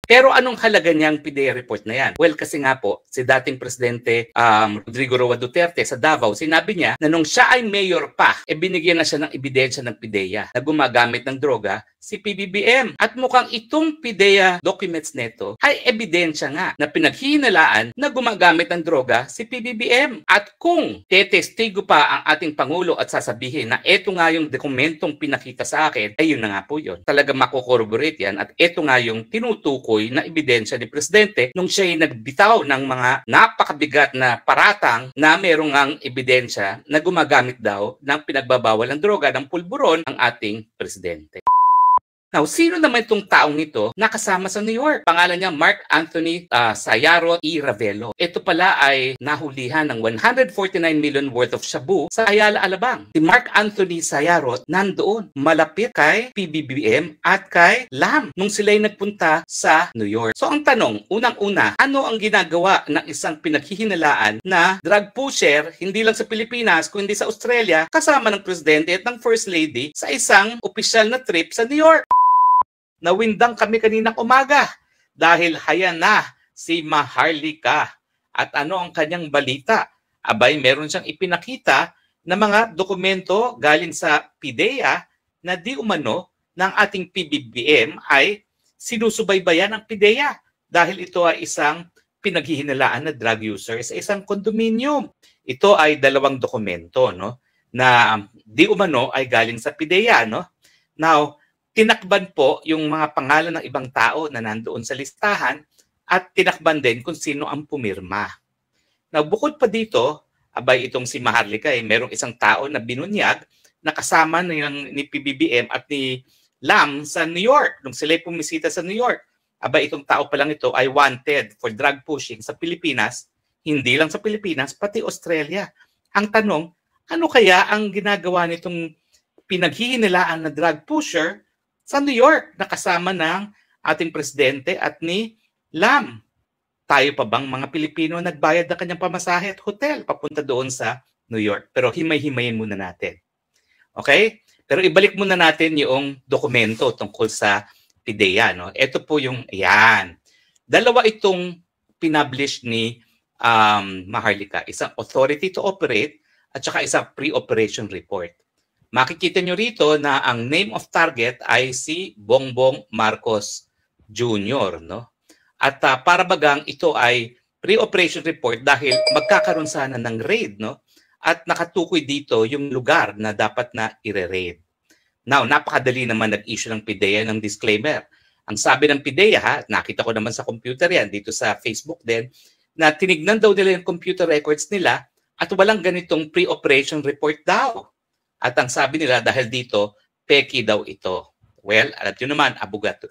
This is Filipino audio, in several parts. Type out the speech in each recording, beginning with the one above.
Pero anong halaga niyang PIDEA report na yan? Well, kasi nga po, si dating Presidente Rodrigo Roa Duterte sa Davao, sinabi niya na nung siya ay mayor pa, binigyan na siya ng ebidensya ng PIDEA na gumagamit ng droga si PBBM. At mukhang itong PIDEA documents neto ay ebidensya nga na pinaghihinalaan na gumagamit ng droga si PBBM. At kung tetestigo pa ang ating Pangulo at sasabihin na eto nga yung dokumentong pinakita sa akin, ay yun na nga po yun. Talaga makokorroborate yan at eto nga yung tinutukoy na ebidensya ni Presidente nung siya ay nagbitaw ng mga napakabigat na paratang na merong ang ebidensya na gumagamit daw ng pinagbabawal ng droga ng pulburon ang ating Presidente. Now, sino naman itong taong ito nakasama sa New York? Pangalan niya Mark Anthony Sayarot E. Ravelo. Ito pala ay nahulihan ng 149 million worth of shabu sa Ayala, Alabang. Si Mark Anthony Sayarot nandoon malapit kay PBBM at kay Lam nung sila'y nagpunta sa New York. So ang tanong, unang-una, ano ang ginagawa ng isang pinaghihinalaan na drug pusher hindi lang sa Pilipinas kundi sa Australia kasama ng Presidente at ng First Lady sa isang opisyal na trip sa New York? Nawindang kami kaninang umaga dahil haya na si Maharlika. At ano ang kanyang balita? Abay, meron siyang ipinakita na mga dokumento galing sa PIDEA na di umano ng ating PBBM ay sinusubaybayan ng PIDEA dahil ito ay isang pinaghihinalaan na drug user sa isang kondominium. Ito ay dalawang dokumento, no, na di umano ay galing sa PIDEA, no? Now, tinakban po yung mga pangalan ng ibang tao na nandoon sa listahan at tinakban din kung sino ang pumirma. Now, bukod pa dito, abay itong si Maharlika merong isang tao na binunyag na kasama ni PBBM at ni Lam sa New York nung sila'y pumisita sa New York. Abay itong tao pa lang ito ay wanted for drug pushing sa Pilipinas, hindi lang sa Pilipinas, pati Australia. Ang tanong, ano kaya ang ginagawa nitong pinaghihinalaan na drug pusher sa New York na kasama ng ating Presidente at ni Lam? Tayo pa bang mga Pilipino nagbayad ng kanyang pamasahe at hotel papunta doon sa New York? Pero himay-himayin muna natin. Okay? Pero ibalik muna natin yung dokumento tungkol sa PIDEA. No? Ito po yung, ayan. Dalawa itong pinablish ni Maharlika. Isang authority to operate at saka isang pre-operation report. Makikita nyo rito na ang name of target ay si Bongbong Marcos Jr. No? At para bagang ito ay pre-operation report dahil magkakaroon sana ng raid. No? At nakatukoy dito yung lugar na dapat na i-raid. Now, napakadali naman nag-issue ng PIDEA ng disclaimer. Ang sabi ng PIDEA, nakita ko naman sa computer yan, dito sa Facebook din, na tinignan daw nila yung computer records nila at walang ganitong pre-operation report daw. At ang sabi nila dahil dito, peki daw ito. Well, alam nyo naman,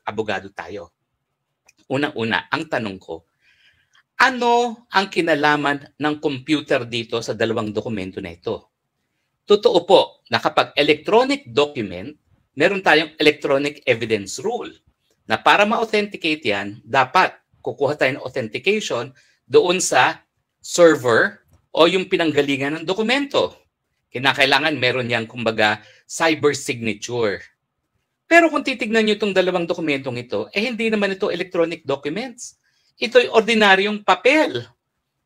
abogado tayo. Unang-una, ang tanong ko, ano ang kinalaman ng computer dito sa dalawang dokumento na ito? Totoo po na kapag electronic document, meron tayong electronic evidence rule na para ma-authenticate yan, dapat kukuha tayo ng authentication doon sa server o yung pinanggalingan ng dokumento. Kinakailangan meron yang kumbaga cyber signature. Pero kung titignan nyo itong dalawang dokumentong ito, hindi naman ito electronic documents. Ito'y ordinaryong papel.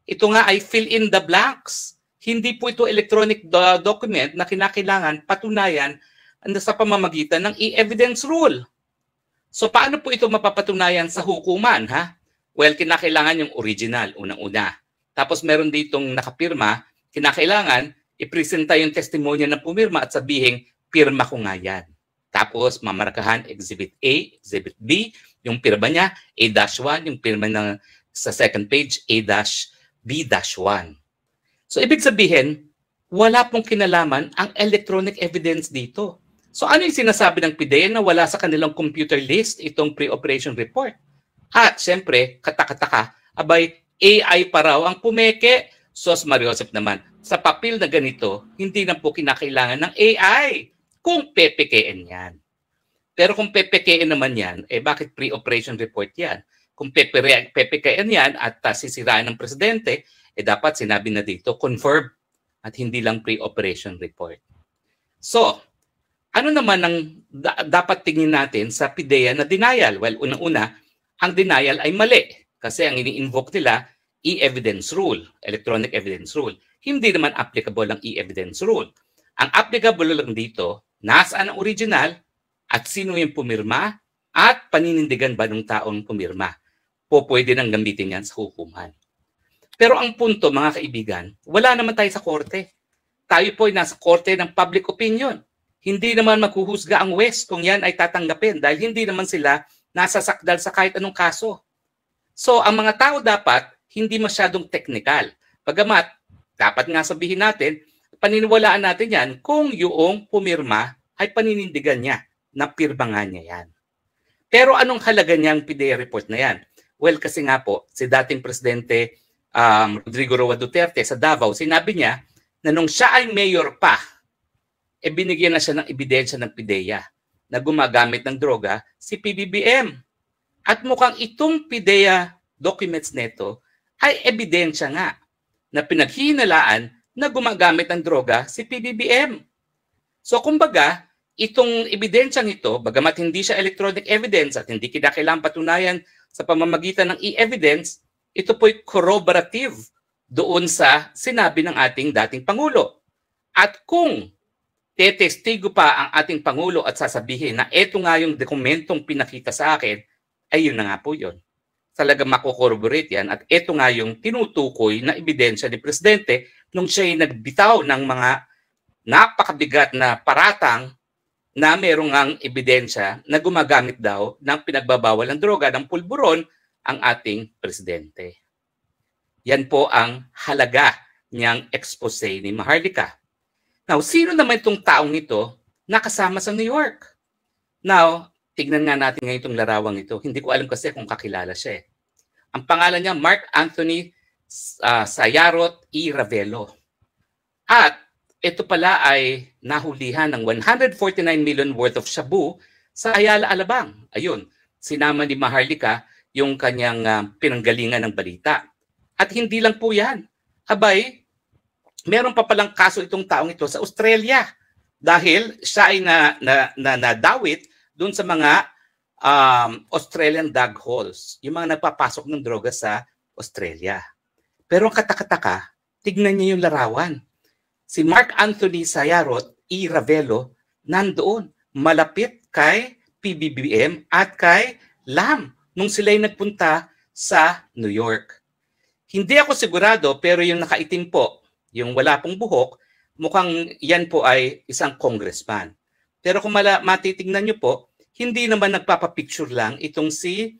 Ito nga ay fill in the blanks. Hindi po ito electronic document na kinakailangan patunayan sa pamamagitan ng e-evidence rule. So paano po ito mapapatunayan sa hukuman? Ha? Well, kinakailangan yung original, unang-una. Tapos meron ditong nakapirma, kinakailangan ipresenta yung testimonya na pumirma at sabihin, pirma ko nga yan. Tapos mamarkahan Exhibit A, Exhibit B, yung pirma niya, A-1, yung pirma na sa second page, A-B-1. So ibig sabihin, wala pong kinalaman ang electronic evidence dito. So ano yung sinasabi ng PIDEA na wala sa kanilang computer list itong pre-operation report? At siyempre, katakataka, abay, AI pa raw ang pumeke. Sos Mariosep naman, sa papel na ganito, hindi na po kinakailangan ng AI kung PPKN yan. Pero kung PPKN naman yan, bakit pre-operation report yan? Kung PPKN yan at sisiraan ng Presidente, dapat sinabi na dito, confirm at hindi lang pre-operation report. So, ano naman ang dapat tingin natin sa PIDEA na denial? Well, unang-una, ang denial ay mali kasi ang ini-invoke nila e-evidence rule, electronic evidence rule. Hindi naman applicable ang e-evidence rule. Ang applicable lang dito, nasaan ang original at sino yung pumirma at paninindigan ba ng taong pumirma. Pwede nang gamitin yan sa hukuman. Pero ang punto, mga kaibigan, wala naman tayo sa korte. Tayo po ay nasa korte ng public opinion. Hindi naman maghuhusga ang West kung yan ay tatanggapin dahil hindi naman sila nasasakdal sa kahit anong kaso. So, ang mga tao dapat hindi masyadong technical. Bagamat, dapat nga sabihin natin, paniniwalaan natin yan kung yung pumirma ay paninindigan niya, na pirmangan niya yan. Pero anong halaga niyang PDEA report na yan? Well, kasi nga po, si dating Presidente Rodrigo Roa Duterte sa Davao, sinabi niya na nung siya ay mayor pa, binigyan na siya ng ebidensya ng PDEA na gumagamit ng droga si PBBM. At mukhang itong PDEA documents neto ay ebidensya nga na pinaghihinalaan na gumagamit ng droga si PBBM. So kumbaga, itong ebidensyang ito, bagamat hindi siya electronic evidence at hindi kinakailangan patunayan sa pamamagitan ng e-evidence, ito po'y corroborative doon sa sinabi ng ating dating Pangulo. At kung tetestigo pa ang ating Pangulo at sasabihin na eto nga yung dokumentong pinakita sa akin, ay yun na nga po yun. Talaga mako-corroborate yan at eto nga yung tinutukoy na ebidensya ni Presidente nung siya'y nagbitaw ng mga napakabigat na paratang na merong ang ebidensya na gumagamit daw ng pinagbabawal ng droga ng pulburon ang ating Presidente. Yan po ang halaga niyang expose ni Maharlika. Now, sino naman itong taong ito na kasama sa New York? Now, tignan nga natin ngayon itong larawang ito. Hindi ko alam kasi kung kakilala siya eh. Ang pangalan niya, Mark Anthony Sayarot E. Ravelo. At ito pala ay nahulihan ng 149 million worth of shabu sa Ayala, Alabang. Ayun, sinama ni Maharlika yung kanyang pinanggalingan ng balita. At hindi lang po yan. Abay, meron pa palang kaso itong taong ito sa Australia dahil siya ay nadawit doon sa mga Australian dog holes, yung mga nagpapasok ng droga sa Australia. Pero ang katakataka, tignan niyo yung larawan. Si Mark Anthony Sayarot E. Ravelo nandoon malapit kay PBBM at kay Lam nung sila'y nagpunta sa New York. Hindi ako sigurado pero yung nakaitim po, yung wala pong buhok, mukhang yan po ay isang congressman. Pero kung matitignan nyo po, hindi naman nagpapapicture lang itong si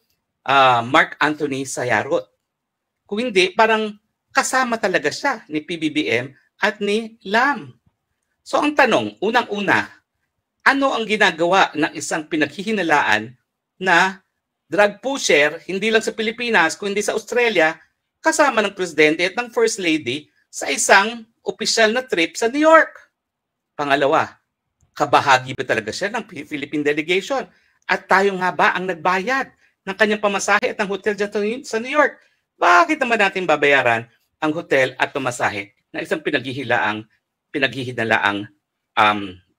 Mark Anthony Sayarot. Kung hindi, parang kasama talaga siya ni PBBM at ni Lam. So ang tanong, unang-una, ano ang ginagawa ng isang pinaghihinalaan na drug pusher, hindi lang sa Pilipinas, kundi sa Australia, kasama ng Presidente at ng First Lady sa isang opisyal na trip sa New York? Pangalawa, kabahagi ba talaga siya ng Philippine delegation? At tayo nga ba ang nagbayad ng kanyang pamasahe at ng hotel dyan sa New York? Bakit naman natin babayaran ang hotel at pamasahe na isang pinaghihinalaang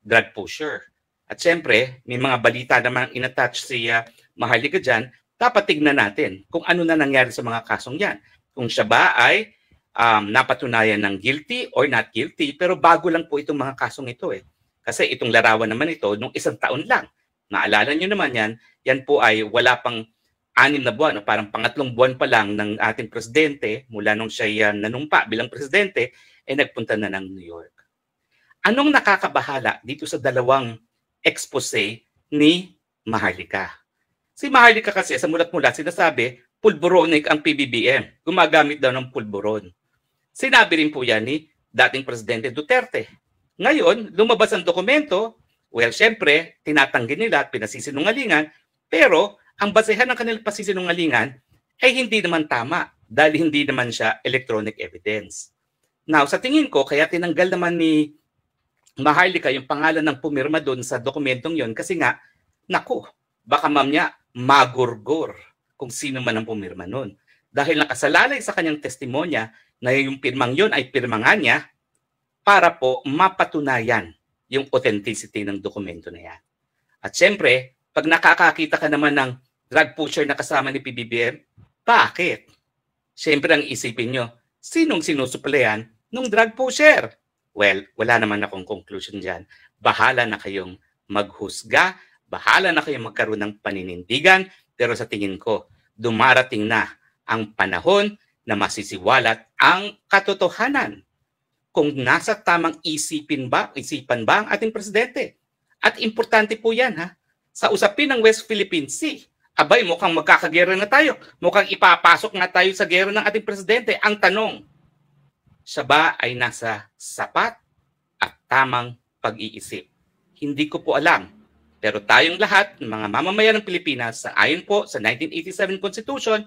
drug pusher? At syempre, may mga balita naman inattach si Maharlika dyan, dapat tignan natin kung ano na nangyari sa mga kasong yan. Kung siya ba ay napatunayan ng guilty or not guilty, pero bago lang po itong mga kasong ito eh. Kasi itong larawan naman ito, nung 1 taon lang. Naalala nyo naman yan, yan po ay wala pang 6 na buwan, o parang pangatlong buwan pa lang ng ating Presidente, mula nung siya nanumpa bilang Presidente, ay nagpunta na ng New York. Anong nakakabahala dito sa dalawang expose ni Maharlika? Si Maharlika kasi sa mulat-mula sinasabi, pulburonic ang PBBM. Gumagamit daw ng pulburon. Sinabi rin po yan ni dating Presidente Duterte. Ngayon, lumabas ang dokumento, well, syempre, tinatanggi nila at pinasisinungalingan, pero ang basehan ng kanilang pasisinungalingan ay hindi naman tama dahil hindi naman siya electronic evidence. Now, sa tingin ko, kaya tinanggal naman ni Maharlika yung pangalan ng pumirma doon sa dokumentong yon kasi nga, naku, baka mamaya magurgur kung sino man ang pumirma noon. Dahil nakasalalay sa kanyang testimonya na yung pirmang yon ay pirmangan niya para po mapatunayan yung authenticity ng dokumento na yan. At syempre, pag nakakakita ka naman ng drug pusher na kasama ni PBBM? Bakit? Siyempre ang isipin nyo, sinong sinusuplean nung drug pusher? Well, wala naman akong conclusion dyan. Bahala na kayong maghusga, bahala na kayong magkaroon ng paninindigan, pero sa tingin ko, dumarating na ang panahon na masisiwalat ang katotohanan. Kung nasa tamang isipan ba ang ating presidente. At importante po yan, ha? Sa usapin ng West Philippine Sea, abay, mukhang magkakagera na tayo. Mukhang ipapasok na tayo sa gera ng ating presidente. Ang tanong, siya ba ay nasa sapat at tamang pag-iisip? Hindi ko po alam. Pero tayong lahat, ng mga mamamayan ng Pilipinas, ayon po sa 1987 Constitution,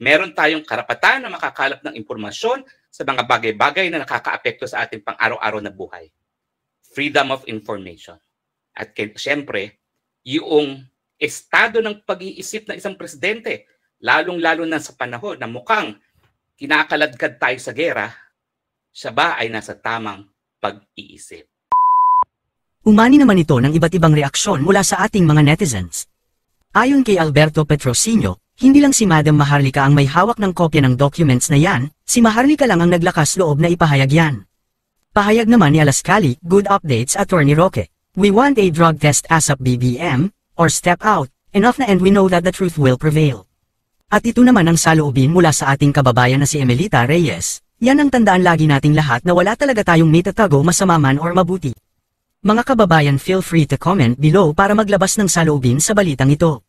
meron tayong karapatan na makakalap ng impormasyon sa mga bagay-bagay na nakakaapekto sa ating pang-araw-araw na buhay. Freedom of information. At siyempre, yung estado ng pag-iisip ng isang presidente, lalong-lalo na sa panahon na mukhang kinakaladkad tayo sa gera, siya ba ay nasa tamang pag-iisip? Umani naman ito ng iba't ibang reaksyon mula sa ating mga netizens. Ayon kay Alberto Petrosino, hindi lang si Madam Maharlika ang may hawak ng kopya ng documents na yan, si Maharlika lang ang naglakas loob na ipahayag yan. Pahayag naman ni Alascali, good updates Attorney Roque. We want a drug test ASAP BBM, or step out, enough na and we know that the truth will prevail. At ito naman ang saloobin mula sa ating kababayan na si Emelita Reyes, yan ang tandaan lagi nating lahat na wala talaga tayong may tatago masama man or mabuti. Mga kababayan, feel free to comment below para maglabas ng saloobin sa balitang ito.